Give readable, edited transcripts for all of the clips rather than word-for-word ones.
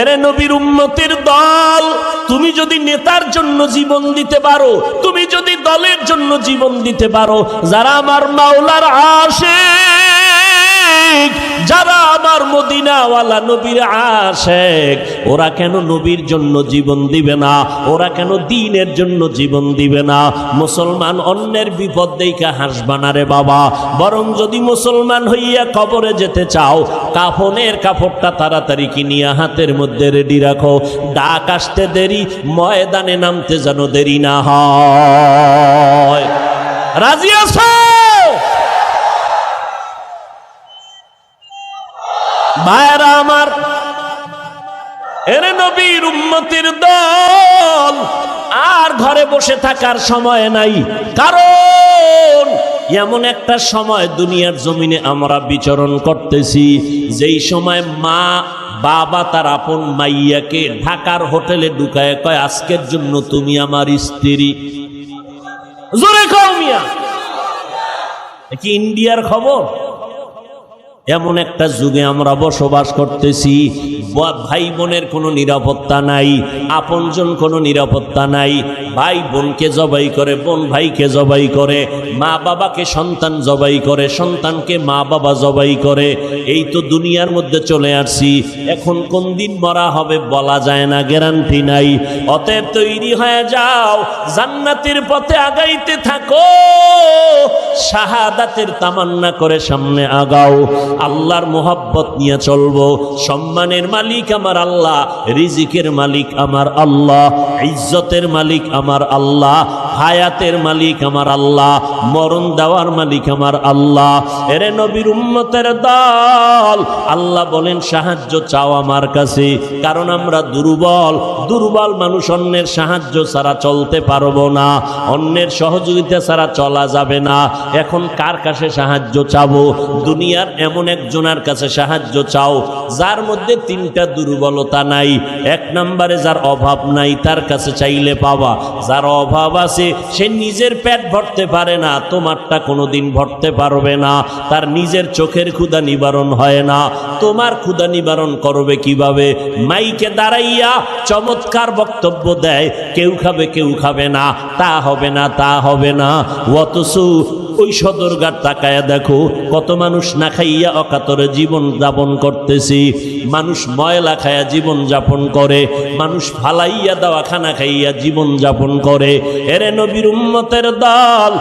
এরে নবীর উম্মতের দল, তুমি যদি নেতার জন্য জীবন দিতে পারো, তুমি যদি দলের জন্য জীবন দিতে পারো, যারা আমার মাওলার আশিক, যারা আমার মদিনাওয়ালা নবীর আশিক, ওরা কেন নবীর জন্য জীবন দিবে না? ওরা কেন দ্বীনের জন্য জীবন দিবে না? মুসলমান অন্যের বিপদ দেইখা হাসবা না রে বাবা, বরং যদি মুসলমান হইয়া কবরে যেতে চাও, কাফনের কাপড়টা তাড়াতাড়ি কিনিয়া হাতের মধ্যে রেডি রাখো। ডাক আসতে দেরি, ময়দানে নামতে যেন দেরি না হয়। রাজি আছো? ভাইরা আমার, এরে নবীর উম্মতের দল, আর ঘরে বসে থাকার সময় নাই। কারণ এমন একটা সময় দুনিয়ার জমিনে আমরা বিচরণ করতেছি, যেই সময় মা বাবা তার আপন মাইয়াকে ঢাকার হোটেলে ঢুকায় কয়, আজকের জন্য তুমি আমার স্ত্রী। জোরে কও মিয়া, কি ইন্ডিয়ার খবর? এমন একটা যুগে আমরা বসবাস করতেছি, ভাই বোনের কোনো নিরাপত্তা নাই, আপনজন কোনো নিরাপত্তা নাই। ভাই বোনকে জবাই করে, বোন ভাইকে জবাই করে, মা বাবাকে সন্তান জবাই করে, সন্তানকে মা বাবা জবাই করে। এই তো দুনিয়ার মধ্যে চলে আসছি। এখন কোন দিন মরা হবে বলা যায় না, গ্যারান্টি নাই। অতএব তৈরি হয়ে যাও, জান্নাতের পথে আগাইতে থাকো, শাহাদাতের তামান্না করে সামনে আগাও। আল্লাহর মোহাব্বত নিয়ে চলবো। সম্মানের মালিক আমার আল্লাহ, রিজিকের মালিক আমার আল্লাহ, ইজ্জতের মালিক আমার আল্লাহ, হায়াতের মালিক আমার আল্লাহ, মরণ দেওয়ার মালিক আমার আল্লাহ। এরে নবীর উম্মতের দল, আল্লাহ বলেন সাহায্য চাও আমার কাছে, কারণ আমরা দুর্বল। দুর্বল মানুষ অন্যের সাহায্য ছাড়া চলতে পারবো না, অন্যের সহযোগিতা ছাড়া চলা যাবে না। এখন কার কাছে সাহায্য চাবো? দুনিয়ার এমন একজনের কাছে সাহায্য চাও যার মধ্যে তিনটা দুর্বলতা নাই। এক নম্বরে যার অভাব নাই, তার কাছে চাইলে পাবা। যার অভাব আছে, সে নিজের পেট ভরতে পারে না, তোমারটা কোনোদিন ভরতে পারবে না। তার নিজের চোখের ক্ষুধা নিবারণ হয় না, তোমার ক্ষুধা নিবারণ করবে কিভাবে? মাইকে দাঁড়াইয়া চমৎকার বক্তব্য দেয়, কেউ খাবে কেউ খাবে না, তা হবে না তা হবে না। অথচ ওই সদরঘাট তাকায়া দেখো, কত মানুষ না খাইয়া অকাতরে জীবন যাপন করতেছি। মানুষ ময়লা খাইয়া জীবন যাপন করে, মানুষ ফালাইয়া দেওয়া খানা খাইয়া জীবন যাপন করে। এরে নবীর উম্মতের দল,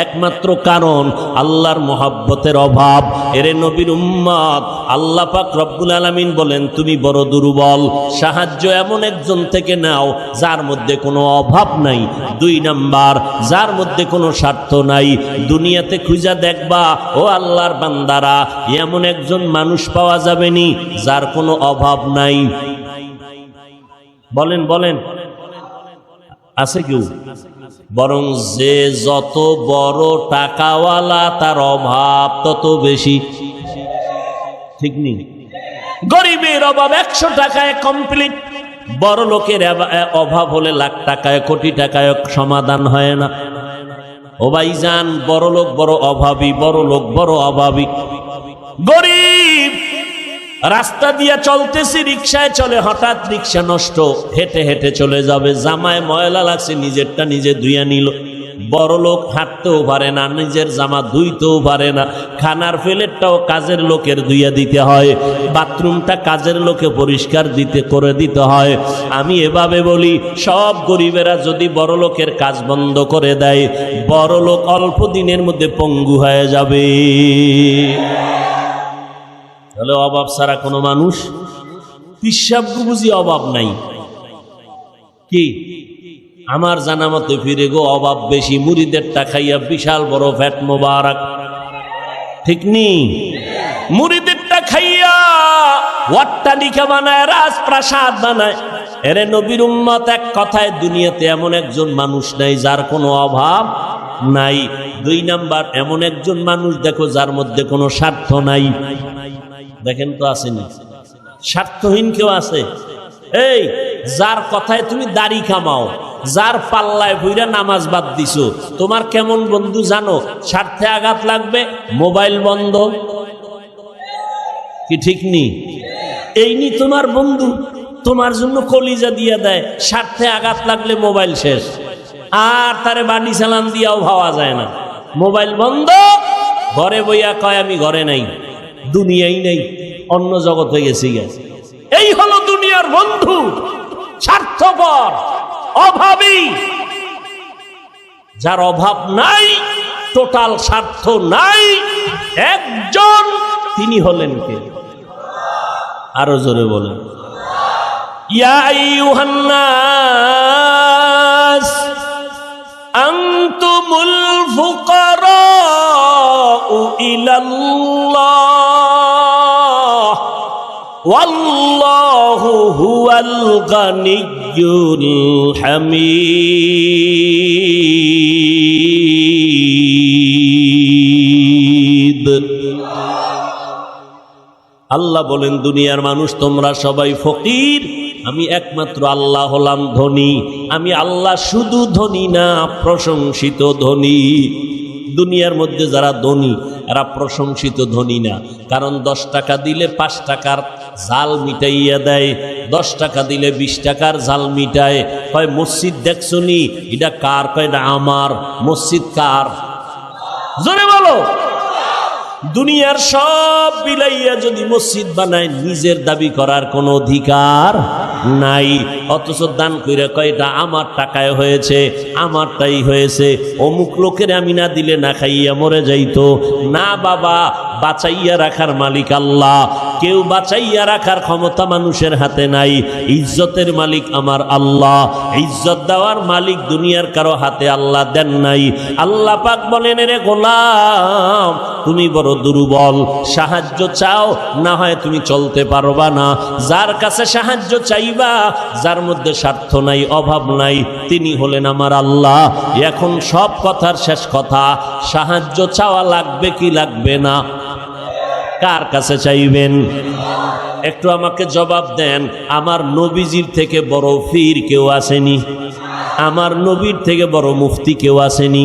একমাত্র কারণ আল্লাহর মোহাব্বতের অভাব। এরে নবীর উম্মত, আল্লাহ পাক রব্বুল আলামিন বলেন তুমি বড় দুর্বল, সাহায্য এমন একজন থেকে নাও যার মধ্যে কোনো অভাব নাই। দুই নাম্বার, যার মধ্যে কোনো স্বার্থ নাই। দুনিয়াতে খুঁজা দেখবা ও আল্লাহর বান্দারা, এমন একজন মানুষ পাওয়া যাবে নি যার কোনো অভাব নাই। বলেন বলেন, আছে কেউ? বরং যে যত বড় টাকাওয়ালা তার অভাব তত বেশি। ঠিক নেই? গরিবের অভাব 100 টাকায় কমপ্লিট, বড় লোকের অভাব হলে লাখ টাকায় কোটি টাকায় সমাধান হয় না। ও ভাইজান, বড় লোক বড় অভাবী, বড় লোক বড় অভাবী। গরিব রাস্তা দিয়া চলতেছি, রিক্সায় চলে, হঠাৎ রিক্সা নষ্ট, হেঁটে হেঁটে চলে যাবে, জামায় ময়লা লাগছে, নিজেরটা নিজে ধুইয়া নিল। বড় লোক হাঁটতেও পারে না, নিজের জামা ধুইতেও পারে না, খানার প্লেটটাও কাজের লোকের ধুইয়া দিতে হয়, বাথরুমটা কাজের লোকে পরিষ্কার করে দিতে হয়। আমি এভাবে বলি, সব গরিবেরা যদি বড় লোকের কাজ বন্ধ করে দেয়, বড় লোক অল্প দিনের মধ্যে পঙ্গু হয়ে যাবে। তাহলে অভাব ছাড়া কোনো মানুষ, পিসাব বুঝি অভাব নাই কি? আমার জানা মতে ফিরে গো অভাব বেশি, মুড়িদেরটা খাইয়া বিশাল বড় ফ্যাট মোবারক। ঠিক নি? মুড়িদেরটা খাইয়া অট্টালিকা বানায়, রাজপ্রাসাদ বানায়। এরে নবীর উম্মত, এক কথায় দুনিয়াতে এমন একজন মানুষ নাই যার কোনো অভাব নাই। দুই নাম্বার, এমন একজন মানুষ দেখো যার মধ্যে কোনো স্বার্থ নাই। দেখেন তো আসেনি? স্বার্থহীন কেউ আছে? এই যার কথায় তুমি দাড়ি কামাও, যার পাল্লায় ভুইরা নামাজ বাদ দিছো, তোমার কেমন বন্ধু জানো? স্বার্থে আঘাত লাগবে, মোবাইল বন্ধ, কি ঠিক নি? এই নি তোমার বন্ধু, তোমার জন্য কলিজা দিয়া দেয়, স্বার্থে আঘাত লাগলে মোবাইল শেষ, আর তারে বাড়ি চালান দিয়াও ভাবা যায় না। মোবাইল বন্ধ, ঘরে বইয়া কয় আমি ঘরে নাই, দুনিয়াই নেই, অন্য জগৎ হয়ে গেছি। এই হলো দুনিয়ার বন্ধু, স্বার্থপর, অভাবী। যার অভাব নাই, টোটাল স্বার্থ নাই, একজন, তিনি হলেন কে? আরো জোরে বলেন, ইয়া আইয়ুহান নাস আনতুমুল ফুকারাউ ইলাল্লাহ ওয়াল্লাহু হুয়াল গানিয়্যুল হামিদ। আল্লাহ বলেন, দুনিয়ার মানুষ তোমরা সবাই ফকির, আমি একমাত্র আল্লাহ হলাম ধনী। আমি আল্লাহ শুধু ধনী না, প্রশংসিত ধনী। দুনিয়ার মধ্যে যারা ধনী এরা প্রশংসিত ধনী না, কারণ 10 টাকা দিলে 5 টাকার জাল মিটাইয়া দেয়, 10 টাকা দিলে 20 টাকার জাল মিটায়। কয় মসজিদ দেখছনি, এটা কার? কয় এটা আমার। মসজিদ কার? জোরে বলো। দুনিয়ার সব বিলাইয়া যদি মসজিদ বানায়, নিজের দাবি করার কোনো অধিকার নাই। অথচ দান কইরা কয় এটা আমার টাকায় হয়েছে, আমারটাই হয়েছে, অমুক লোকের আমি না দিলে না খাইয়া মরে যাইতো। না বাবা, বাঁচাইয়া রাখার মালিক আল্লাহ। কেউ বাঁচাইয়া রাখার ক্ষমতা মানুষের হাতে নাই। ইজ্জতের মালিক আমার আল্লাহ। ইজ্জত দেওয়ার মালিক দুনিয়ার কারো হাতে আল্লাহ দেন নাই। আল্লাহ পাক বলেন, রে গোলাম, তুমি বড় দুর্বল, সাহায্য চাও, না হয় তুমি চলতে পারবা না। যার কাছে সাহায্য চাইবা, যার মধ্যে স্বার্থ নাই, অভাব নাই, তিনি হলেন আমার আল্লাহ। এখন সব কথার শেষ কথা, সাহায্য চাওয়া লাগবে কি লাগবে না? কার কাছে চাইবেন? একটু আমাকে জবাব দেন। আমার নবীজির থেকে বড় পীর কেউ আসেনি? আমার নবীর থেকে বড় মুফতি কেউ আসেনি?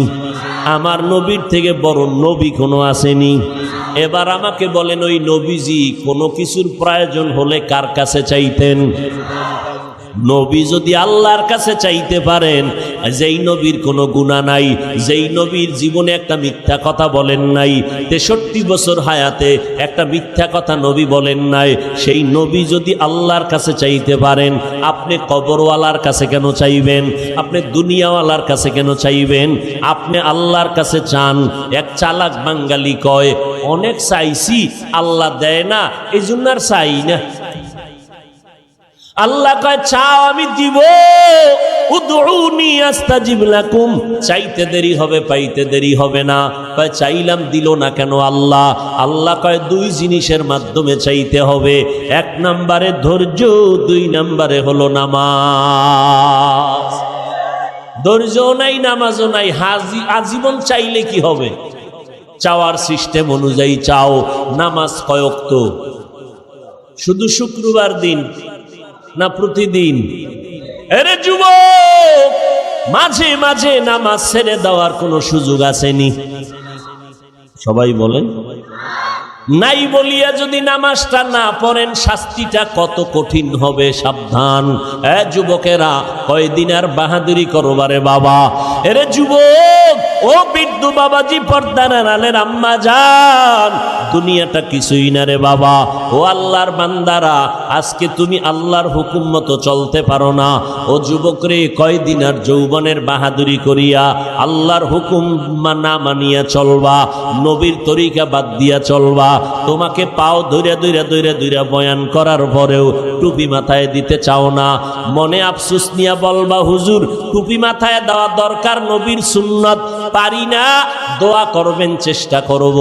আমার নবীর থেকে বড় নবী কোনো আসেনি? এবার আমাকে বলেন, ওই নবীজি কোনো কিছুর প্রয়োজন হলে কার কাছে চাইতেন? নবী যদি আল্লাহর কাছে চাইতে পারেন, যেই নবীর কোনো গুনাহ নাই, যেই নবীর জীবনে একটা মিথ্যা কথা বলেন নাই, 63 বছর হায়াতে একটা মিথ্যা কথা নবী বলেন নাই, সেই নবী যদি আল্লাহর কাছে চাইতে পারেন, আপনি কবরওয়ালার কাছে কেন চাইবেন? আপনি দুনিয়াওয়ালার কাছে কেন চাইবেন? আপনি আল্লাহর কাছে চান। এক চালাক বাঙালি কয়, অনেক চাইছি আল্লাহ দেয় না, এই জন্য আর চাই না। আল্লাহ কয়, চাও আমি দিব। উদউনি আস্তাজিব লাকুম, চাইতে দেরি হবে, পাইতে দেরি হবে না। কয় চাইলাম দিল না কেন আল্লাহ? আল্লাহ কয়, 2 জিনিসের মাধ্যমে চাইতে হবে। 1 নম্বরে ধৈর্য, 2 নম্বরে হলো নামাজ। ধৈর্যও নাই, নামাজও নাই, আজীবন চাইলে কি হবে? চাওয়ার সিস্টেম অনুযায়ী চাও। নামাজ কয় ওয়াক্ত? শুধু শুক্রবার দিন না প্রতিদিন? আরে যুবক, মাঝে মাঝে নামাজ ছেড়ে দেওয়ার কোনো সুযোগ আসেনি? সবাই বলেন। নাই বলিয়া যদি নামাজটা না পড়েন, শাস্তিটা কত কঠিন হবে, সাবধান। যুবকেরা, কয়দিন আর বাহাদুরি করবারে বাবা? এরে যুবক, ও বিদ্যু বাবাজি, পর্দার আড়ালের আম্মা জান, দুনিয়াটা কিছুই না রে বাবা। ও আল্লাহর বান্দারা, আজকে তুমি আল্লাহর হুকুম মতো চলতে পারো না। ও যুবক রে, কয়দিন আর যৌবনের বাহাদুরি করিয়া আল্লাহর হুকুম না মানিয়া চলবা, নবীর তরিকা বাদ দিয়া চলবা? তোমাকে পাও ধইরা ধইরা ধইরা ধইরা বয়ান করার পরেও টুপি মাথায় দিতে চাও না। মনে আফসোস নিয়া বলবা, হুজুর টুপি মাথায় দেওয়া দরকার, নবীর সুন্নাত, পারি না। দোয়া করবেন, চেষ্টা করব।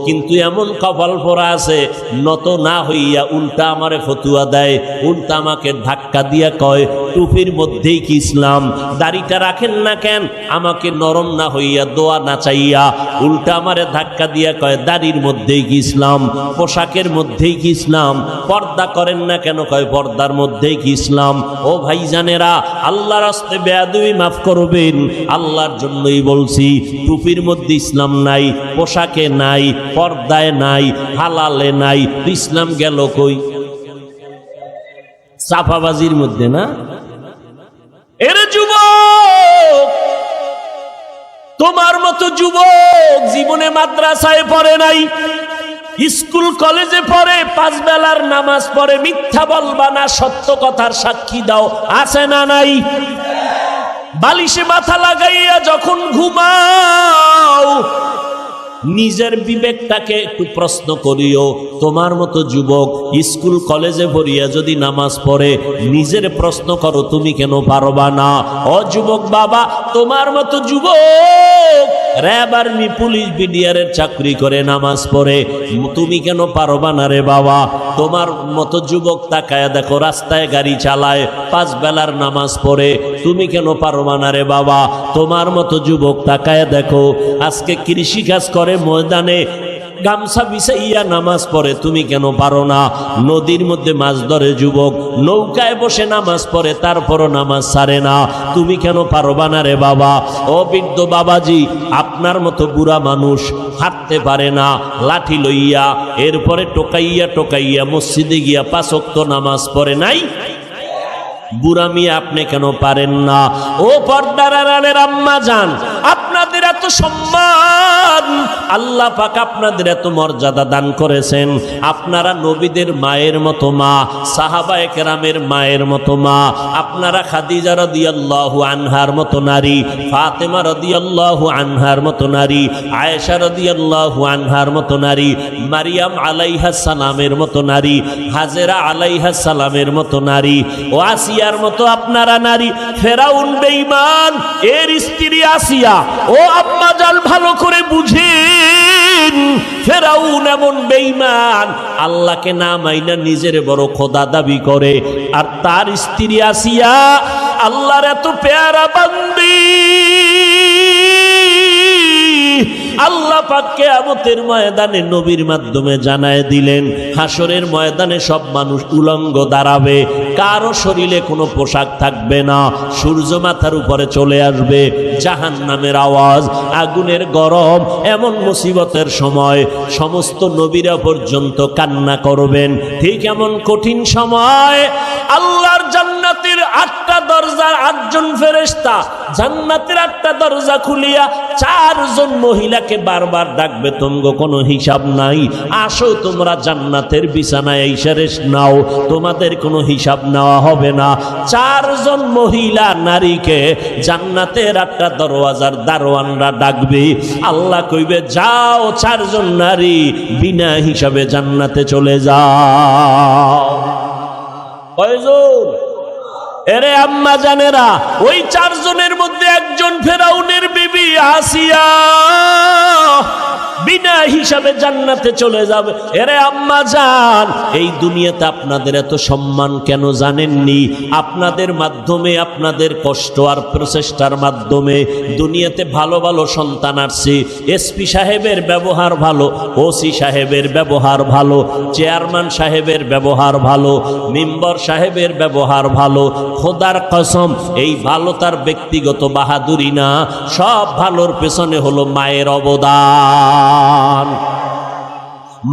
কিন্তু এমন কপাল পরা আছে, নত না হইয়া উল্টা আমারে ফতুয়া দেয়, উল্টা আমাকে ধাক্কা দিয়া কয়, টুপির মধ্যেই কি ইসলাম? দাড়িটা রাখেন না কেন? আমাকে নরম না হইয়া, দোয়া না চাইয়া, উল্টা আমারে ধাক্কা দিয়া কয়, দাড়ির মধ্যেই কি ইসলাম? পোশাকের মধ্যেই কি ইসলাম? পর্দা করেন না কেন? কয় পর্দার মধ্যেই কি ইসলাম? ও ভাইজানেরা, আল্লাহর রাস্তায় বেয়াদবি মাফ করবেন, আল্লাহর জন্যই বলছি। টুপির মধ্যে ইসলাম নাই, পোশাকে নাই, পর্দায় নাই, হালালে নাই, ইসলাম গেল কই? চাপাবাজির মধ্যে না। এর যুবক, তোমার মতো যুবক জীবনে মাদ্রাসায় পড়ে নাই, স্কুল কলেজে পড়ে, 5 বেলার নামাজ পড়ে, মিথ্যা বলবা না, সত্য কথার সাক্ষী দাও, আছে না নাই? বালিশে মাথা লাগাইয়া যখন ঘুমাও, নিজের বিবেকটাকে একটু প্রশ্ন করিও। তোমার মতো যুবক স্কুল কলেজে পড়িয়া যদি নামাজ পড়ে, নিজের প্রশ্ন করো, তুমি কেন পারবা না? ও যুবক বাবা, তোমার মতো যুবক র্যাব আর্মি পুলিশ বিডিআরের চাকরি করে নামাজ পড়ে, তুমি কেন পারবা না রে বাবা? তোমার মতো যুবক তাকায় দেখো, রাস্তায় গাড়ি চালায়, 5 বেলার নামাজ পড়ে, তুমি কেন পারবা না রে বাবা? তোমার মতো যুবক তাকায় দেখো, আজকে কৃষি কাজ করে, ময়দানে গামছা বিছাইয়া নামাজ পড়ে, তুমি কেন পারো না? নদীর মধ্যে মাছ ধরে যুবক, নৌকায় বসে নামাজ পড়ে, তারপরও নামাজ ছাড়ে না, তুমি কেন পারবা না রে বাবা? ও বৃদ্ধ বাবাজি, আপনার মতো বুড়া মানুষ হাঁটতে পারে না, লাঠি লইয়া এরপরে টোকাইয়া টোকাইয়া মসজিদে গিয়া 5 ওয়াক্ত নামাজ পড়ে নাই? বুড়া মিয়া আপনি কেন পারেন না? ও পর্দার আড়ালের আম্মা জান, আপনাদের এত সম্মান, আল্লাহ পাক আপনাদের এত মর্যাদা দান করেছেন। আপনারা নবীদের মায়ের মতো মা, সাহাবায়ে কেরামের মায়ের মতো মা, আপনারা খাদিজা রাদিয়াল্লাহু আনহার মতো নারী, ফাতেমা রাদিয়াল্লাহু আনহার মতো নারী, আয়েশা রাদিয়াল্লাহু আনহার মতো নারী, মারিয়াম আলাইহাস সালামের মতো নারী, হাজেরা আলাইহাস সালামের মতো নারী, ও আসিয়ার মতো আপনারা নারী। ফেরাউন বেঈমান, এর স্ত্রী আসিয়া। ও আম্মা জান, ভালো করে বুঝেন, ফেরাউন এমন বেঈমান, আল্লাহকে না মাইনা নিজের বড় খোদা দাবি করে, আর তার স্ত্রী আসিয়া আল্লাহর এত পেয়ারা বান্দি। আল্লাহ পাক কিয়ামতের ময়দানে নবীর মাধ্যমে জানায় দিলেন, হাসরের ময়দানে সব মানুষ উলঙ্গ দাঁড়াবে, কারো শরীরে কোনো পোশাক থাকবে না, সূর্য মাথার উপরে চলে আসবে, জাহান্নামের আওয়াজ, আগুনের গরম। এমন মুসিবতের সময় সমস্ত নবীরা পর্যন্ত কান্না করবেন। ঠিক এমন কঠিন সময় আল্লাহর জান্নাতের 8টা দরজা, 8 জন ফেরেশতা জান্নাতের 8টা দরজা খুলিয়া 4 জন মহিলাকে বারবার ডাকবে, তোমগো কোনো হিসাব নাই, আসো তোমরা জান্নাতের বিছানায় এসে রেস্ট নাও, তোমাদের কোনো হিসাব নেওয়া হবে না। 4 জন মহিলা নারীকে জান্নাতের 8টা দরওয়াজার দারোয়ানরা ডাকবে। আল্লাহ কইবে, যাও 4 জন নারী বিনা হিসাবে জান্নাতে চলে যাও। কয়জন? এরে আম্মা জানেরা, ওই 4 জনের মধ্যে একজন ফেরাউনের বিবি আসিয়া বিনা হিসাবে জান্নাতে চলে যাবে। এরে আম্মা জান, এই দুনিয়াতে আপনাদের এত সম্মান কেন জানেননি? আপনাদের মাধ্যমে, আপনাদের কষ্ট আর প্রচেষ্টার মাধ্যমে দুনিয়াতে ভালো ভালো সন্তান আসছে। এসপি সাহেবের ব্যবহার ভালো, ওসি সাহেবের ব্যবহার ভালো, চেয়ারম্যান সাহেবের ব্যবহার ভালো, মেম্বার সাহেবের ব্যবহার ভালো। খোদার কসম, এই ভালো তার ব্যক্তিগত বাহাদুরি না, সব ভালোর পেছনে হলো মায়ের অবদান।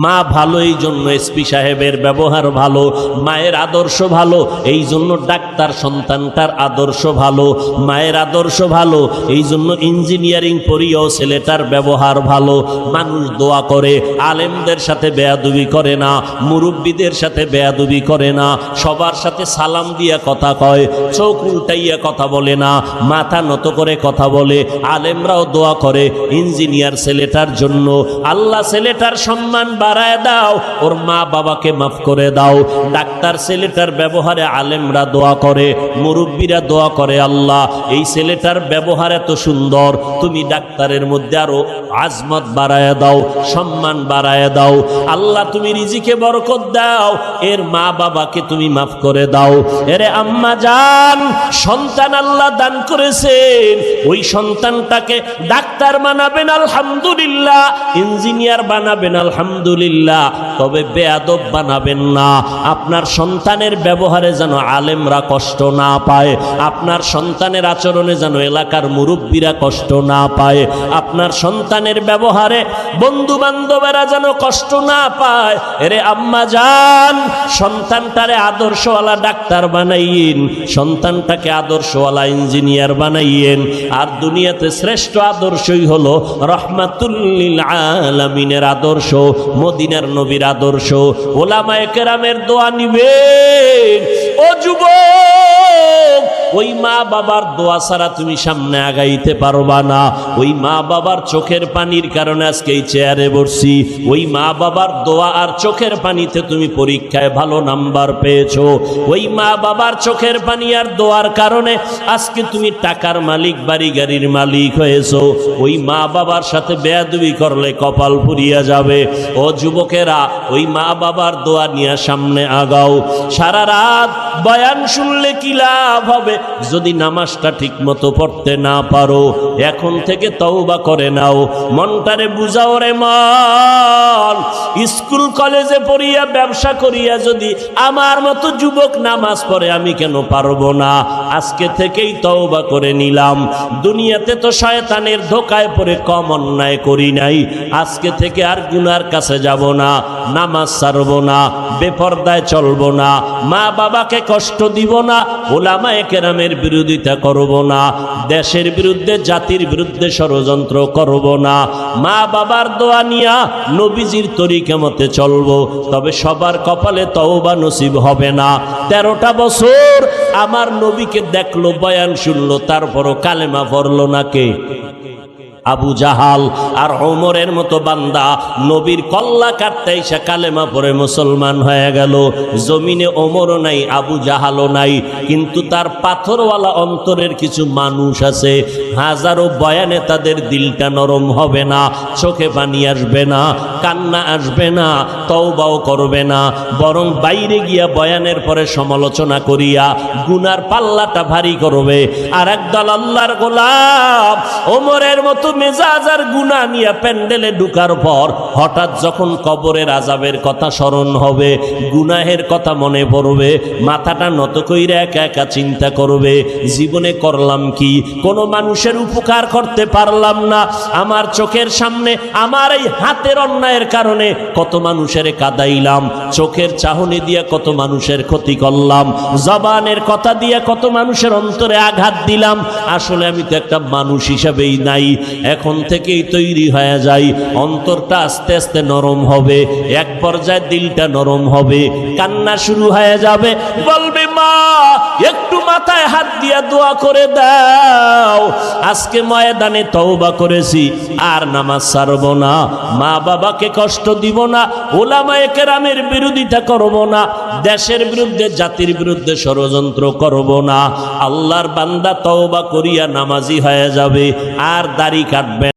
মা ভালো, এই জন্য এসপি সাহেবের ব্যবহার ভালো, মায়ের আদর্শ ভালো, এই জন্য ডাক্তার সন্তানটার আদর্শ ভালো, মায়ের আদর্শ ভালো, এই জন্য ইঞ্জিনিয়ারিং পড়িয়েও ছেলেটার ব্যবহার ভালো। মানুষ দোয়া করে, আলেমদের সাথে বেয়াদবি করে না, মুরব্বীদের সাথে বেয়াদবি করে না, সবার সাথে সালাম দিয়া কথা কয়, চোখ উল্টাইয়া কথা বলে না, মাথা নত করে কথা বলে। আলেমরাও দোয়া করে ইঞ্জিনিয়ার ছেলেটার জন্য, আল্লাহ ছেলেটার সম্মান বাড়ায় দাও, ওর মা বাবাকে মাফ করে দাও। ডাক্তার ছেলেটার ব্যবহারে আলেমরা দোয়া করে, মুরব্বীরা দোয়া করে, আল্লাহ এই ছেলেটার ব্যবহার এত সুন্দর, তুমি ডাক্তারের মধ্যে আরো আজমত বাড়ায় দাও, সম্মান বাড়ায় দাও। আল্লাহ তুমি রিজিকে বরকত দাও, এর মা বাবাকে তুমি মাফ করে দাও। এরে আম্মা জান, সন্তান আল্লাহ দান করেছেন, ওই সন্তানটাকে ডাক্তার বানাবেন আলহামদুলিল্লাহ, ইঞ্জিনিয়ার বানাবেন আলহামদুলিল্লাহ, তবে বেয়াদব বানাবেন না। আপনার সন্তানের ব্যবহারে যেন আলেমরা কষ্ট না পায়, আপনার সন্তানের আচরণে যেন এলাকার মুরব্বীরা কষ্ট না পায়, আপনার সন্তানের ব্যবহারে বন্ধু বান্ধবেরা যেন কষ্ট না পায়। এরে আম্মা জান, সন্তানটারে আদর্শওয়ালা ডাক্তার বানাইয়েন, সন্তানটাকে আদর্শওয়ালা ইঞ্জিনিয়ার বানাইয়েন। আর দুনিয়াতে শ্রেষ্ঠ আদর্শই হলো রহমাতুল লিল আলামিনের আদর্শ, মদিনার নবীর আদর্শ। ওলামায়ে কেরামের দোয়া নিবেন। ও যুবক, ওই মা বাবার দোয়া ছাড়া তুমি সামনে আগাইতে পারবা না। ওই মা বাবার চোখের পানির কারণে আজকে এই চেয়ারে বসছি। ওই মা বাবার দোয়া আর চোখের পানিতে তুমি পরীক্ষায় ভালো নাম্বার পেয়েছো। ওই মা বাবার চোখের পানি আর দোয়ার কারণে আজকে তুমি টাকার মালিক, বাড়ি গাড়ির মালিক হয়েছো। ওই মা বাবার সাথে বেয়াদবি করলে কপাল পুড়িয়া যাবে। ও যুবকেরা, ওই মা বাবার দোয়া নিয়ে সামনে আগাও। সারা রাত বয়ান শুনলে কি লাভ হবে যদি নামাজটা ঠিক মতো পড়তে না পারো? এখন থেকে তওবা করে নাও, মনটারে বুঝাও রে মন। স্কুল কলেজে পড়িয়া ব্যবসা করিয়া যদি আমার মতো যুবক নামাজ পড়ে, আমি কেন পারবো না? আজকে থেকেই তওবা করে নিলাম। দুনিয়াতে তো শয়তানের ধোকায় পড়ে কম অন্যায় করি নাই। আজকে থেকে আর গুনার কাছে যাব না, নামাজ ছাড়বো না, বেপরদায় চলবো না, মা বাবাকে কষ্ট দিব না, ওলামায়ে কেরামের বিরোধিতা করব না, দেশের বিরুদ্ধে জাতির বিরুদ্ধে ষড়যন্ত্র করব না। মা বাবার দোয়া নিয়া নবীজির তরিকা মতে চলবো। তবে সবার কপালে তওবা নসিব হবে না। 13টা বছর আমার নবীকে দেখলো, বয়ান শুনলো, তারপরও কালেমা পড়লো না কে? আবু জাহাল আর ওমরের মতো বান্দা নবীর কল্লা কাটতে এসে কালেমা পড়ে মুসলমান হয়ে গেল। জমিনে ওমরও নাই, আবু জাহালও নাই, কিন্তু তার পাথরওয়ালা অন্তরের কিছু মানুষ আছে। হাজারো বয়ানে তাদের দিলটা নরম হবে না, চোখে পানি আসবে না, কান্না আসবে না, তওবাও করবে না, বরং বাইরে গিয়া বয়ানের পরে সমালোচনা করিয়া গুনার পাল্লাটা ভারী করবে। আর একদল আল্লাহর গোলাম ওমরের মতো মেজাজ আর গুনাহ নিয়ে প্যান্ডেলে ঢুকার পর হঠাৎ যখন কবরের আযাবের কথা স্মরণ হবে, গুনাহের কথা মনে পড়বে, মাথাটা নত কইরা একা একা চিন্তা করবে, জীবনে করলাম কি? কোনো মানুষের উপকার করতে পারলাম না। আমার চোখের সামনে আমার এই হাতের অন্যায়ের কারণে কত মানুষের কাঁদাইলাম, চোখের চাহনি দিয়ে কত মানুষের ক্ষতি করলাম, জবানের কথা দিয়ে কত মানুষের অন্তরে আঘাত দিলাম। আসলে আমি তো একটা মানুষ হিসেবেই নাই। এখন থেকেই তৈরি হয়ে যাই, অন্তরটা আস্তে আস্তে নরম হবে, এক পর্যায়ে দিলটা নরম হবে, কান্না শুরু হয়ে যাবে, বলবে মা একটু মাথায় হাত দিয়া দোয়া করে দাও। আজকে ময়দানে তওবা করেছি, আর নামাজ ছাড়ব না, মা বাবাকে কষ্ট দিব না, ওলামায়ে কেরামের বিরোধিতা করব না, দেশের বিরুদ্ধে জাতির বিরুদ্ধে ষড়যন্ত্র করব না। আল্লাহর বান্দা তওবা করিয়া নামাজি হয়ে যাবে, আর দাড়ি কাটবে।